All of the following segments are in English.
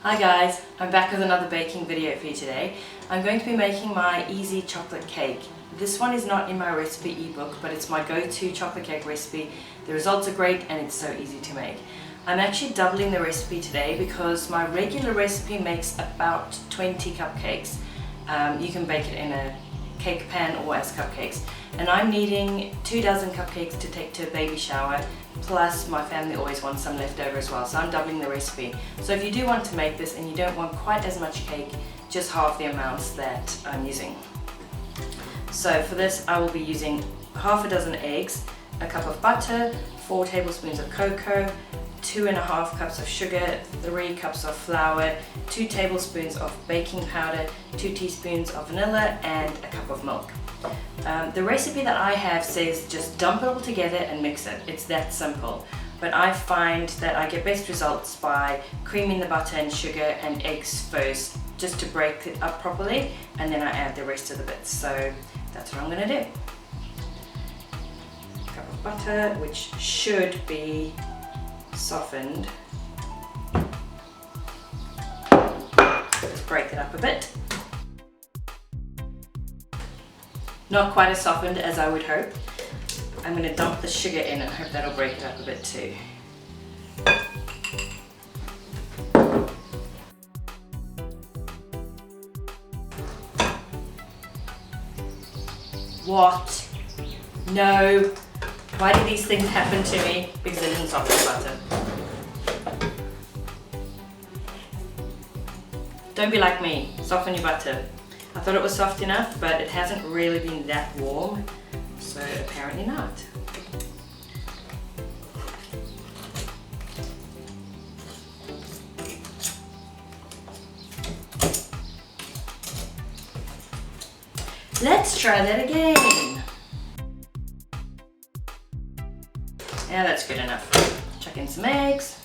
Hi guys, I'm back with another baking video for you today. I'm going to be making my easy chocolate cake. This one is not in my recipe ebook, but it's my go-to chocolate cake recipe. The results are great and it's so easy to make. I'm actually doubling the recipe today because my regular recipe makes about 20 cupcakes. You can bake it in a cake pan or as cupcakes. And I'm needing 2 dozen cupcakes to take to a baby shower, plus my family always wants some left over as well, so I'm doubling the recipe. So if you do want to make this and you don't want quite as much cake, just half the amounts that I'm using. So for this I will be using half a dozen eggs, a cup of butter, 4 tablespoons of cocoa, 2.5 cups of sugar, 3 cups of flour, 2 tablespoons of baking powder, 2 teaspoons of vanilla, and a cup of milk. The recipe that I have says just dump it all together and mix it. It's that simple. But I find that I get best results by creaming the butter and sugar and eggs first, just to break it up properly, and then I add the rest of the bits. So that's what I'm going to do. A cup of butter, which should be softened. Let's break it up a bit. Not quite as softened as I would hope. I'm going to dump the sugar in and hope that'll break it up a bit too. What? No. Why do these things happen to me? Because I didn't soften the butter. Don't be like me. Soften your butter. I thought it was soft enough, but it hasn't really been that warm, so apparently not. Let's try that again. Yeah, that's good enough. Chuck in some eggs.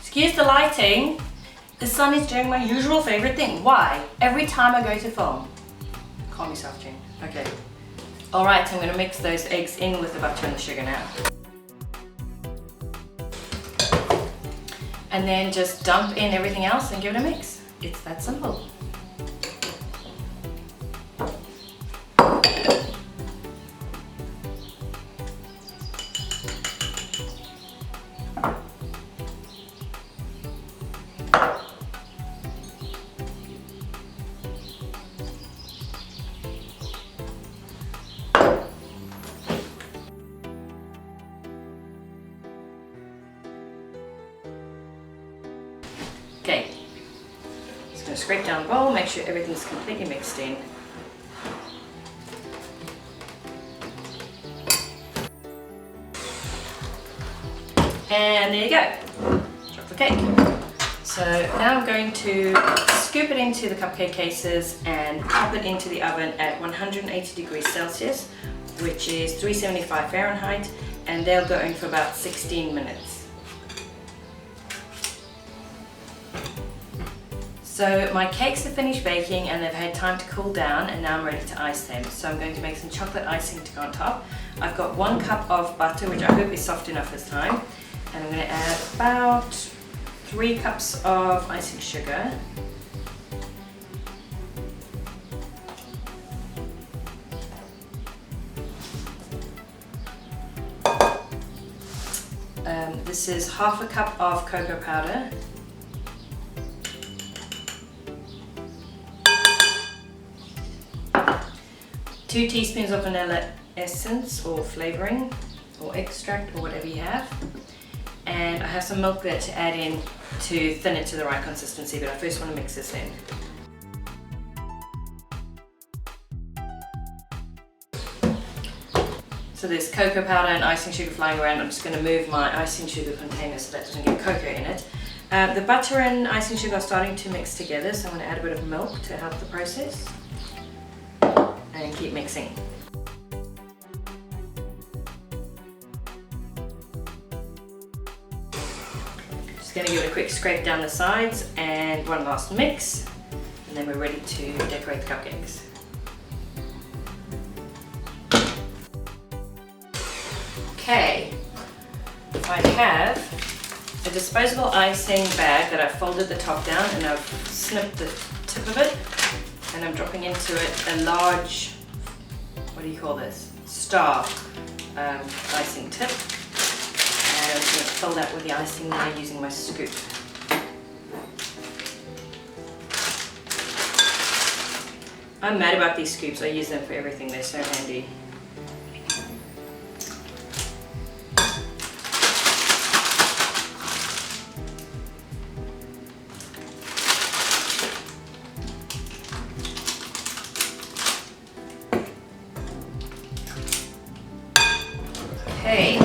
Excuse the lighting. The sun is doing my usual favorite thing. Why? Every time I go to film. Calm yourself, Jane. Okay. Alright, I'm going to mix those eggs in with the butter and the sugar now. And then just dump in everything else and give it a mix. It's that simple. Okay, just going to scrape down the bowl, make sure everything's completely mixed in. And there you go, chocolate cake. So now I'm going to scoop it into the cupcake cases and pop it into the oven at 180 degrees Celsius, which is 375 Fahrenheit, and they'll go in for about 16 minutes. So my cakes are finished baking and they've had time to cool down, and now I'm ready to ice them. So I'm going to make some chocolate icing to go on top. I've got 1 cup of butter, which I hope is soft enough this time. And I'm going to add about 3 cups of icing sugar. This is half a cup of cocoa powder. Two teaspoons of vanilla essence or flavoring or extract or whatever you have. And I have some milk there to add in to thin it to the right consistency, but I first want to mix this in. So there's cocoa powder and icing sugar flying around. I'm just going to move my icing sugar container so that doesn't get cocoa in it. The butter and icing sugar are starting to mix together, so I'm going to add a bit of milk to help the process. And keep mixing. Just going to give it a quick scrape down the sides and one last mix. and then we're ready to decorate the cupcakes. Okay, I have a disposable icing bag that I've folded the top down and I've snipped the tip of it, and I'm dropping into it a large, what do you call this, star icing tip, and I'm going to fill that with the icing now using my scoop. I'm mad about these scoops, I use them for everything, they're so handy. Okay,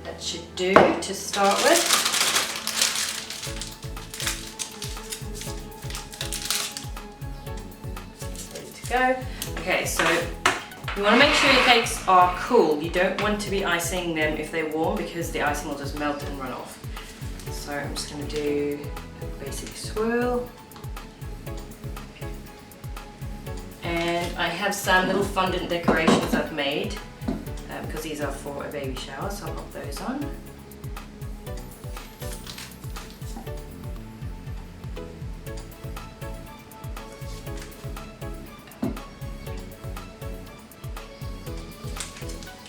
that should do to start with. Ready to go. Okay, so you want to make sure your cakes are cool. You don't want to be icing them if they're warm because the icing will just melt and run off. So I'm just going to do a basic swirl. And I have some little fondant decorations I've made. Because these are for a baby shower, so I'll pop those on.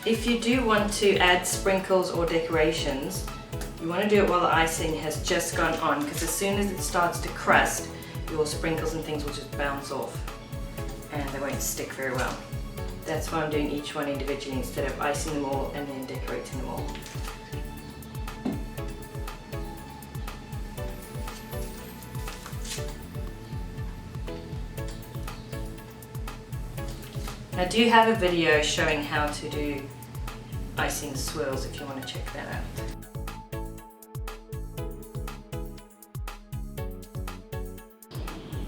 If you do want to add sprinkles or decorations, you want to do it while the icing has just gone on, because as soon as it starts to crust, your sprinkles and things will just bounce off and they won't stick very well. That's why I'm doing each one individually instead of icing them all and then decorating them all. I do have a video showing how to do icing swirls if you want to check that out.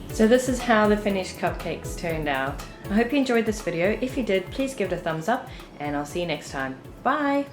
So this is how the finished cupcakes turned out. I hope you enjoyed this video. If you did, please give it a thumbs up and I'll see you next time. Bye!